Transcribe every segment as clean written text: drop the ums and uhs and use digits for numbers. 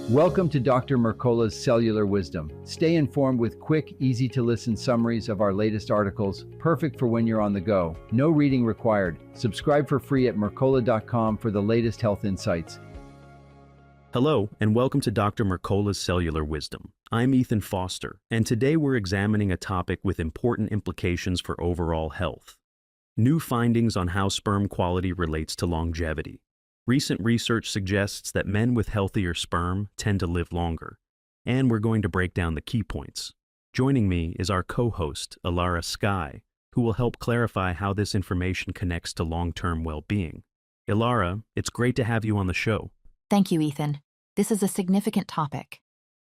Welcome to Dr. Mercola's Cellular Wisdom. Stay informed with quick, easy-to-listen summaries of our latest articles, perfect for when you're on the go. No reading required. Subscribe for free at Mercola.com for the latest health insights. Hello, and welcome to Dr. Mercola's Cellular Wisdom. I'm Ethan Foster, and today we're examining a topic with important implications for overall health. New findings on how sperm quality relates to longevity. Recent research suggests that men with healthier sperm tend to live longer, and we're going to break down the key points. Joining me is our co-host, Ilara Sky, who will help clarify how this information connects to long-term well-being. Ilara, it's great to have you on the show. Thank you, Ethan. This is a significant topic.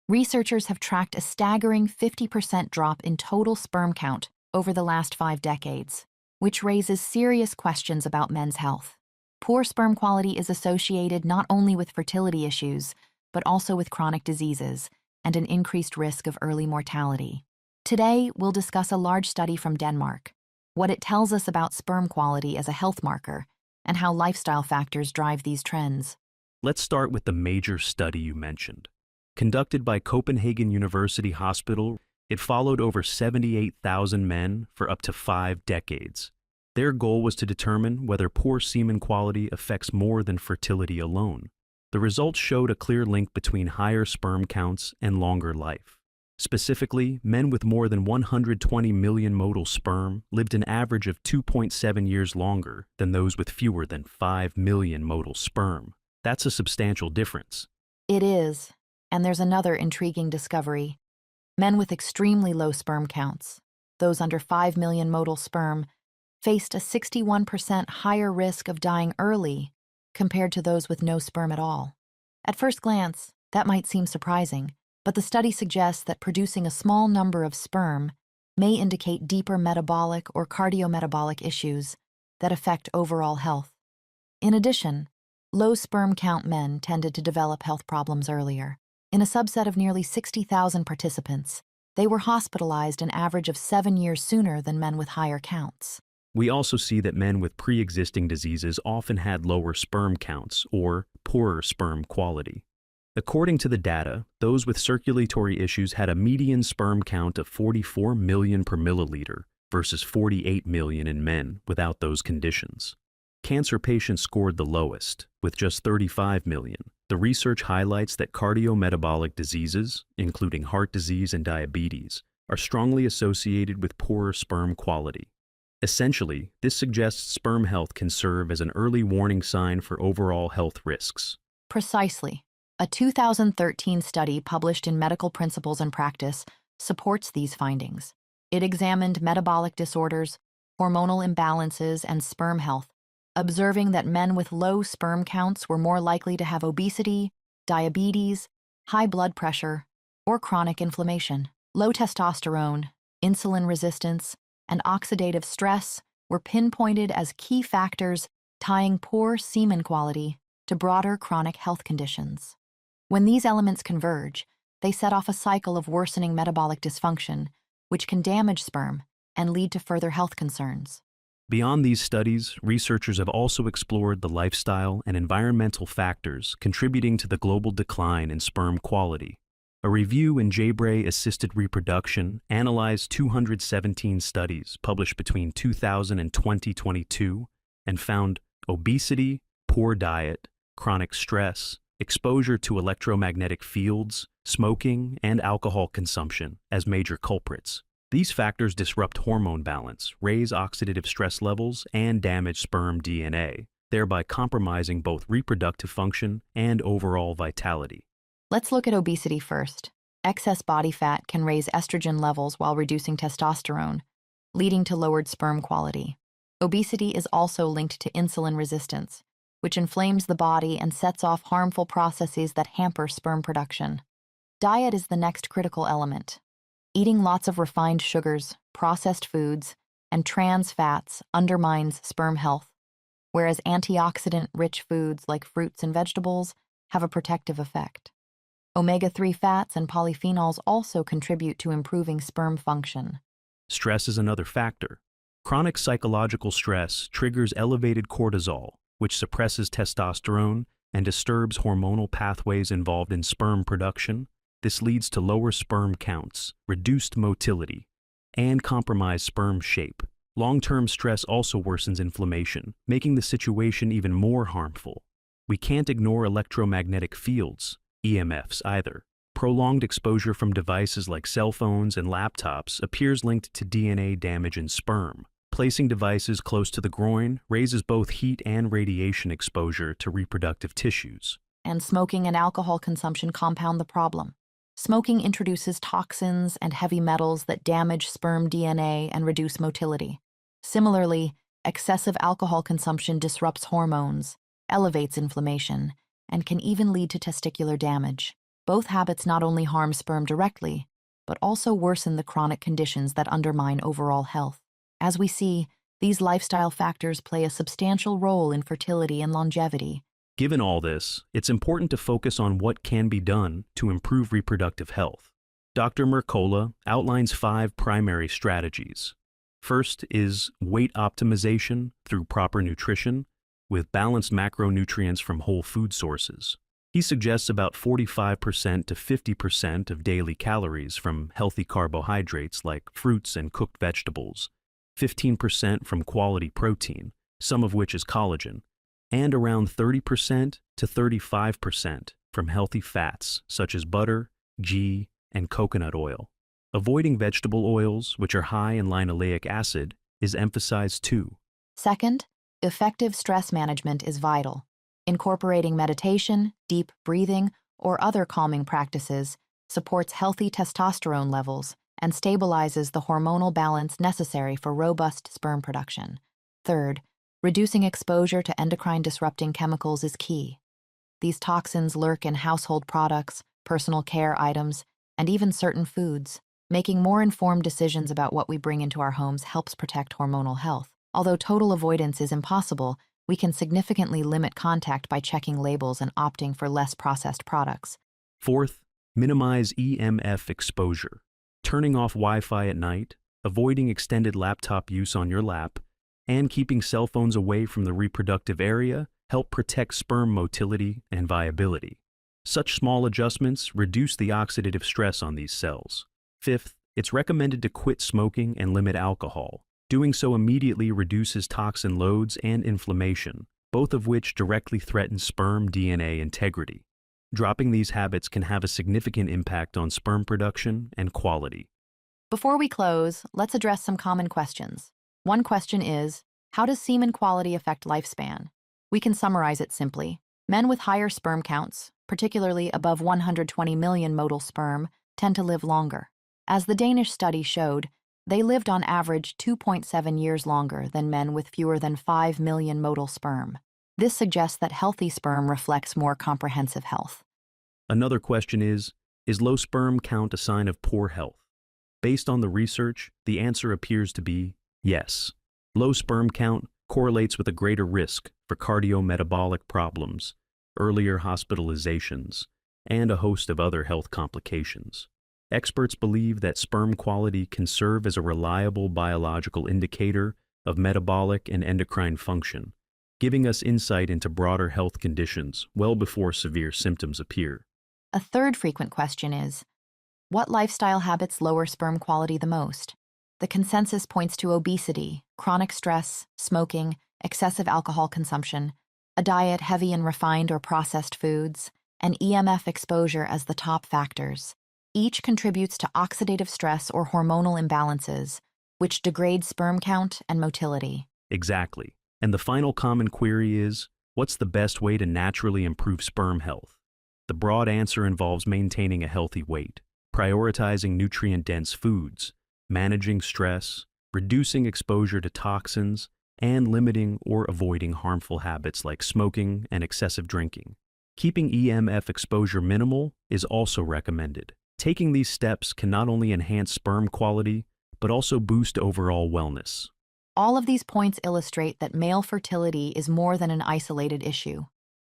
Researchers have tracked a staggering 50% drop in total sperm count over the last 5 decades, which raises serious questions about men's health. Poor sperm quality is associated not only with fertility issues, but also with chronic diseases and an increased risk of early mortality. Today, we'll discuss a large study from Denmark, what it tells us about sperm quality as a health marker, and how lifestyle factors drive these trends. Let's start with the major study you mentioned. Conducted by Copenhagen University Hospital, it followed over 78,000 men for up to 5 decades. Their goal was to determine whether poor semen quality affects more than fertility alone. The results showed a clear link between higher sperm counts and longer life. Specifically, men with more than 120 million motile sperm lived an average of 2.7 years longer than those with fewer than 5 million motile sperm. That's a substantial difference. It is, and there's another intriguing discovery. Men with extremely low sperm counts, those under 5 million motile sperm, faced a 61% higher risk of dying early compared to those with no sperm at all. At first glance, that might seem surprising, but the study suggests that producing a small number of sperm may indicate deeper metabolic or cardiometabolic issues that affect overall health. In addition, low sperm count men tended to develop health problems earlier. In a subset of nearly 60,000 participants, they were hospitalized an average of 7 years sooner than men with higher counts. We also see that men with pre-existing diseases often had lower sperm counts or poorer sperm quality. According to the data, those with circulatory issues had a median sperm count of 44 million per milliliter versus 48 million in men without those conditions. Cancer patients scored the lowest, with just 35 million. The research highlights that cardiometabolic diseases, including heart disease and diabetes, are strongly associated with poorer sperm quality. Essentially, this suggests sperm health can serve as an early warning sign for overall health risks. Precisely. A 2013 study published in Medical Principles and Practice supports these findings. It examined metabolic disorders, hormonal imbalances, and sperm health, observing that men with low sperm counts were more likely to have obesity, diabetes, high blood pressure, or chronic inflammation. Low testosterone, insulin resistance, and oxidative stress were pinpointed as key factors tying poor semen quality to broader chronic health conditions. When these elements converge, they set off a cycle of worsening metabolic dysfunction, which can damage sperm and lead to further health concerns. Beyond these studies, researchers have also explored the lifestyle and environmental factors contributing to the global decline in sperm quality. A review in Assisted Reproduction analyzed 217 studies published between 2000 and 2022 and found obesity, poor diet, chronic stress, exposure to electromagnetic fields, smoking, and alcohol consumption as major culprits. These factors disrupt hormone balance, raise oxidative stress levels, and damage sperm DNA, thereby compromising both reproductive function and overall vitality. Let's look at obesity first. Excess body fat can raise estrogen levels while reducing testosterone, leading to lowered sperm quality. Obesity is also linked to insulin resistance, which inflames the body and sets off harmful processes that hamper sperm production. Diet is the next critical element. Eating lots of refined sugars, processed foods, and trans fats undermines sperm health, whereas antioxidant-rich foods like fruits and vegetables have a protective effect. Omega-3 fats and polyphenols also contribute to improving sperm function. Stress is another factor. Chronic psychological stress triggers elevated cortisol, which suppresses testosterone and disturbs hormonal pathways involved in sperm production. This leads to lower sperm counts, reduced motility, and compromised sperm shape. Long-term stress also worsens inflammation, making the situation even more harmful. We can't ignore electromagnetic fields, EMFs, either. Prolonged exposure from devices like cell phones and laptops appears linked to DNA damage in sperm. Placing devices close to the groin raises both heat and radiation exposure to reproductive tissues. And smoking and alcohol consumption compound the problem. Smoking introduces toxins and heavy metals that damage sperm DNA and reduce motility. Similarly, excessive alcohol consumption disrupts hormones, elevates inflammation, and can even lead to testicular damage. Both habits not only harm sperm directly, but also worsen the chronic conditions that undermine overall health. As we see, these lifestyle factors play a substantial role in fertility and longevity. Given all this, it's important to focus on what can be done to improve reproductive health. Dr. Mercola outlines 5 primary strategies. First is weight optimization through proper nutrition, with balanced macronutrients from whole food sources. He suggests about 45% to 50% of daily calories from healthy carbohydrates like fruits and cooked vegetables, 15% from quality protein, some of which is collagen, and around 30% to 35% from healthy fats such as butter, ghee, and coconut oil. Avoiding vegetable oils, which are high in linoleic acid, is emphasized too. Second, effective stress management is vital. Incorporating meditation, deep breathing, or other calming practices supports healthy testosterone levels and stabilizes the hormonal balance necessary for robust sperm production. Third, reducing exposure to endocrine-disrupting chemicals is key. These toxins lurk in household products, personal care items, and even certain foods. Making more informed decisions about what we bring into our homes helps protect hormonal health. Although total avoidance is impossible, we can significantly limit contact by checking labels and opting for less processed products. Fourth, minimize EMF exposure. Turning off Wi-Fi at night, avoiding extended laptop use on your lap, and keeping cell phones away from the reproductive area help protect sperm motility and viability. Such small adjustments reduce the oxidative stress on these cells. Fifth, it's recommended to quit smoking and limit alcohol. Doing so immediately reduces toxin loads and inflammation, both of which directly threaten sperm DNA integrity. Dropping these habits can have a significant impact on sperm production and quality. Before we close, let's address some common questions. One question is, how does semen quality affect lifespan? We can summarize it simply. Men with higher sperm counts, particularly above 120 million motile sperm, tend to live longer. As the Danish study showed, they lived on average 2.7 years longer than men with fewer than 5 million motile sperm. This suggests that healthy sperm reflects more comprehensive health. Another question is low sperm count a sign of poor health? Based on the research, the answer appears to be yes. Low sperm count correlates with a greater risk for cardiometabolic problems, earlier hospitalizations, and a host of other health complications. Experts believe that sperm quality can serve as a reliable biological indicator of metabolic and endocrine function, giving us insight into broader health conditions well before severe symptoms appear. A third frequent question is, what lifestyle habits lower sperm quality the most? The consensus points to obesity, chronic stress, smoking, excessive alcohol consumption, a diet heavy in refined or processed foods, and EMF exposure as the top factors. Each contributes to oxidative stress or hormonal imbalances, which degrade sperm count and motility. Exactly. And the final common query is, what's the best way to naturally improve sperm health? The broad answer involves maintaining a healthy weight, prioritizing nutrient-dense foods, managing stress, reducing exposure to toxins, and limiting or avoiding harmful habits like smoking and excessive drinking. Keeping EMF exposure minimal is also recommended. Taking these steps can not only enhance sperm quality, but also boost overall wellness. All of these points illustrate that male fertility is more than an isolated issue.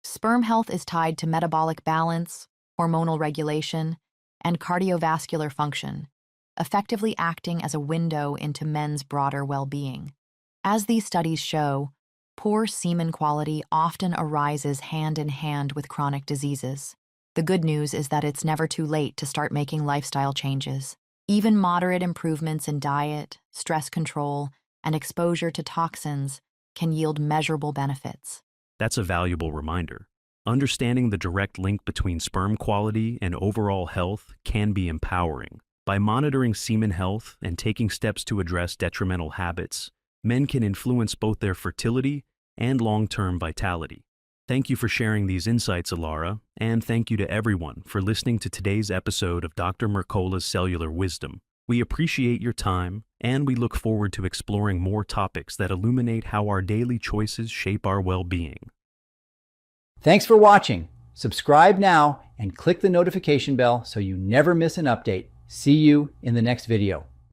Sperm health is tied to metabolic balance, hormonal regulation, and cardiovascular function, effectively acting as a window into men's broader well-being. As these studies show, Poor semen quality often arises hand in hand with chronic diseases. The good news is that it's never too late to start making lifestyle changes. Even moderate improvements in diet, stress control, and exposure to toxins can yield measurable benefits. That's a valuable reminder. Understanding the direct link between sperm quality and overall health can be empowering. By monitoring semen health and taking steps to address detrimental habits, men can influence both their fertility and long-term vitality. Thank you for sharing these insights, Alara, and thank you to everyone for listening to today's episode of Dr. Mercola's Cellular Wisdom. We appreciate your time, and we look forward to exploring more topics that illuminate how our daily choices shape our well-being. Thanks for watching. Subscribe now and click the notification bell so you never miss an update. See you in the next video.